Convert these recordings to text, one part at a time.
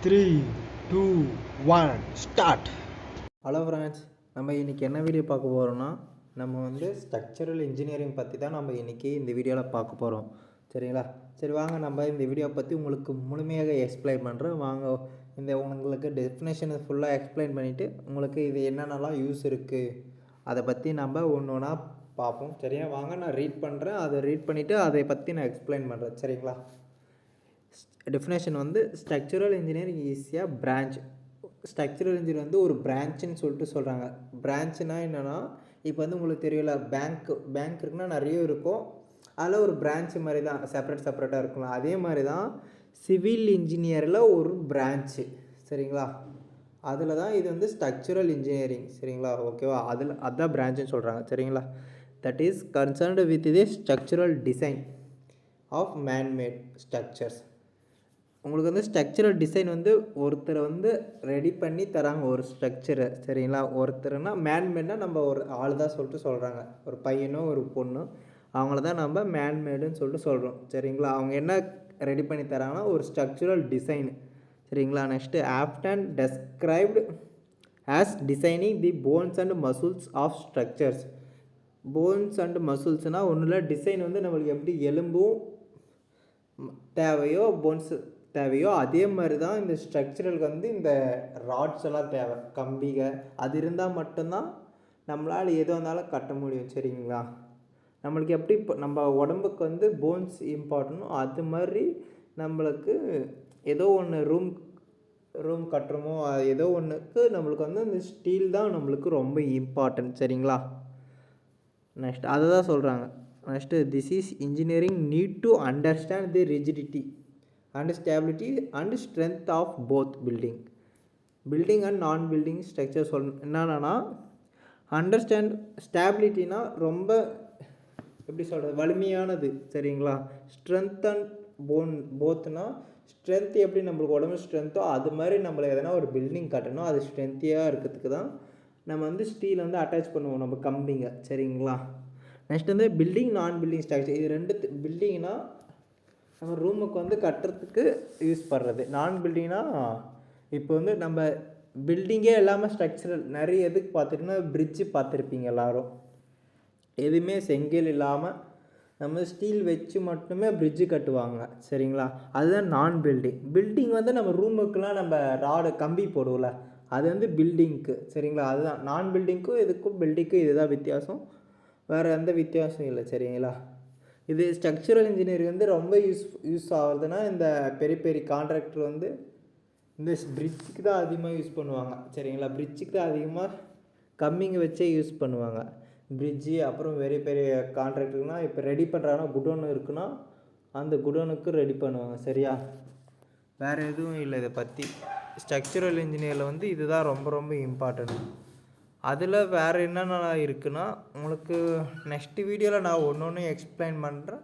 3, 2, 1 start. Hello friends, நம்ம இன்றைக்கி என்ன வீடியோ பார்க்க போகிறோம்னா, நம்ம ஸ்ட்ரக்சரல் இன்ஜினியரிங் பற்றி தான் நம்ம இன்றைக்கி இந்த வீடியோவில் பார்க்க போகிறோம். சரிங்களா? சரி வாங்க, நம்ம இந்த வீடியோ பற்றி உங்களுக்கு முழுமையாக எக்ஸ்பிளைன் பண்ணுறேன். வாங்க, உங்களுக்கு டெஃபினேஷனை ஃபுல்லாக எக்ஸ்பிளைன் பண்ணிவிட்டு உங்களுக்கு இது என்னென்னலாம் யூஸ் இருக்குது அதை பற்றி நம்ம ஒன்று ஒன்றா பார்ப்போம். சரியா? வாங்க, நான் ரீட் பண்ணுறேன். அதை ரீட் பண்ணிவிட்டு அதை பற்றி நான் எக்ஸ்பிளைன் பண்ணுறேன். சரிங்களா? Definition structural engineering is a branch. Structural engineer ஒரு பிரான்ச்சுன்னு சொல்லிட்டு சொல்கிறாங்க. பிரான்ச்சுனா என்னென்னா, இப்போ உங்களுக்கு தெரியல, பேங்க் இருக்குன்னா நிறைய இருக்கும், அதில் ஒரு பிரான்ச் மாதிரி தான் செப்பரேட்டாக இருக்கலாம். அதே மாதிரி தான் சிவில் இன்ஜினியரில் ஒரு பிரான்ச்சு. சரிங்களா? அதில் தான் இது ஸ்ட்ரக்சரல் இன்ஜினியரிங். சரிங்களா? ஓகேவா? அதுதான் பிரான்ச்சுன்னு சொல்கிறாங்க. சரிங்களா? That is concerned with the structural design of manmade structures. உங்களுக்கு ஸ்ட்ரக்சரல் டிசைன் ஒருத்தரை ரெடி பண்ணி தராங்க ஒரு ஸ்ட்ரக்சரை. சரிங்களா? ஒருத்தர்னா மேன்மேட்னா நம்ம ஒரு ஆள் தான் சொல்லிட்டு சொல்கிறாங்க. ஒரு பையனோ ஒரு பொண்ணோ அவங்கள தான் நம்ம மேன்மேடுன்னு சொல்லிட்டு சொல்கிறோம். சரிங்களா? அவங்க என்ன ரெடி பண்ணி தராங்கன்னா ஒரு ஸ்ட்ரக்சரல் டிசைன். சரிங்களா? Next often described as designing the bones and muscles of structures. Bones and மசில்ஸ்னால் ஒன்றும் இல்லை, டிசைன் நம்மளுக்கு எப்படி எலும்பும் தேவையோ போன்ஸு தேவையோ அதே மாதிரி தான் இந்த ஸ்ட்ரக்சரலுக்கு இந்த ராட்ஸ் எல்லாம் தேவை, கம்பிக. அது இருந்தால் மட்டும்தான் நம்மளால் எது வந்தாலும் கட்ட முடியும். சரிங்களா? நம்மளுக்கு எப்படி இப்போ நம்ம உடம்புக்கு போன்ஸ் இம்பார்ட்டனோ அது மாதிரி நம்மளுக்கு ஏதோ ஒன்று ரூம் கட்டுறோமோ ஏதோ ஒன்றுக்கு நம்மளுக்கு இந்த ஸ்டீல் தான் நம்மளுக்கு ரொம்ப இம்பார்ட்டன்ட். சரிங்களா? நெக்ஸ்ட் அதை தான் சொல்கிறாங்க. Next this is engineering need to understand the rigidity and stability and strength of both building and non building structure என்னென்னா, அண்டர்ஸ்டாண்ட் ஸ்டேபிலிட்டினா ரொம்ப எப்படி சொல்கிறது, வலிமையானது. சரிங்களா? ஸ்ட்ரென்த் அண்ட் போத்னா ஸ்ட்ரென்த் எப்படி நம்மளுக்கு உடம்பு ஸ்ட்ரென்த்தோ அது மாதிரி நம்மளை எதனா ஒரு பில்டிங் கட்டணும், அது ஸ்ட்ரென்த்தியாக இருக்கிறதுக்கு தான் நம்ம ஸ்டீல் அட்டாச் பண்ணுவோம் நம்ம கம்பிங்க. சரிங்களா? நெக்ஸ்ட் பில்டிங் நான் பில்டிங் ஸ்ட்ரக்சர். இது ரெண்டு பில்டிங்னா நம்ம ரூமுக்கு கட்டுறதுக்கு யூஸ் பண்ணுறது. நான் பில்டிங்னா இப்போ நம்ம பில்டிங்கே இல்லாமல் ஸ்ட்ரக்சரல் நிறைய எதுக்கு பார்த்துட்டிங்கன்னா பிரிட்ஜு பார்த்துருப்பீங்க எல்லோரும். எதுவுமே செங்கல் இல்லாமல் நம்ம ஸ்டீல் வச்சு மட்டுமே பிரிட்ஜு கட்டுவாங்க. சரிங்களா? அதுதான் நான் பில்டிங் நம்ம ரூமுக்கெலாம் நம்ம ராடு கம்பி போடுவோம்ல, அது பில்டிங்க்கு. சரிங்களா? அதுதான் நான் பில்டிங்க்கும் இதுக்கும் பில்டிங்க்கும் இதுதான் வித்தியாசம், வேறு எந்த வித்தியாசம் இல்லை. சரிங்களா? இது ஸ்ட்ரக்சரல் இன்ஜினியரிங் ரொம்ப யூஸ் ஆகுதுன்னா இந்த பெரிய பெரிய கான்ட்ராக்டர் இந்த பிரிட்ஜுக்கு தான் அதிகமாக யூஸ் பண்ணுவாங்க. சரிங்களா? பிரிட்ஜுக்கு தான் அதிகமாக கம்மிங்க வச்சே யூஸ் பண்ணுவாங்க. பிரிட்ஜு அப்புறம் பெரிய பெரிய கான்ட்ராக்டர்னால் இப்போ ரெடி பண்ணுறாங்கன்னா குடோன் இருக்குன்னா அந்த குடோனுக்கு ரெடி பண்ணுவாங்க. சரியா? வேறு எதுவும் இல்லை இதை பற்றி. ஸ்ட்ரக்சரல் இன்ஜினியரில் இதுதான் ரொம்ப ரொம்ப இம்பார்ட்டன்ட். அதில் வேறு என்னென்ன இருக்குன்னா உங்களுக்கு நெக்ஸ்ட் வீடியோவில் நான் ஒன்று எக்ஸ்பிளைன் பண்ணுறேன்.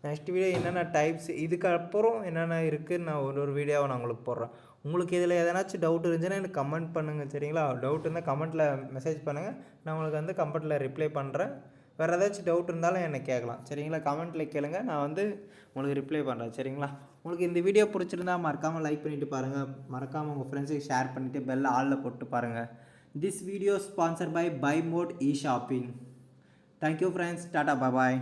நெக்ஸ்ட் வீடியோ என்னென்ன டைப்ஸ், இதுக்கப்புறம் என்னென்ன இருக்குதுன்னு நான் ஒரு வீடியோவை நான் உங்களுக்கு போடுறேன். உங்களுக்கு இதில் எதனாச்சும் டவுட் இருந்துச்சுன்னா எனக்கு கமெண்ட் பண்ணுங்கள். சரிங்களா? டவுட் இருந்தால் கமெண்ட்டில் மெசேஜ் பண்ணுங்கள், நான் உங்களுக்கு கமெண்ட்டில் ரிப்ளை பண்ணுறேன். வேறு ஏதாச்சும் டவுட் இருந்தாலும் என்னை கேட்கலாம். சரிங்களா? கமெண்ட்டில் கேளுங்க, நான் உங்களுக்கு ரிப்ளை பண்ணுறேன். சரிங்களா? உங்களுக்கு இந்த வீடியோ பிடிச்சிருந்தால் மறக்காமல் லைக் பண்ணிவிட்டு பாருங்கள். மறக்காமல் உங்கள் ஃப்ரெண்ட்ஸுக்கு ஷேர் பண்ணிவிட்டு பெல் ஆலில் போட்டு பாருங்கள். This video is sponsored by Buy Mode eShopping. Thank you friends. Tata, bye bye.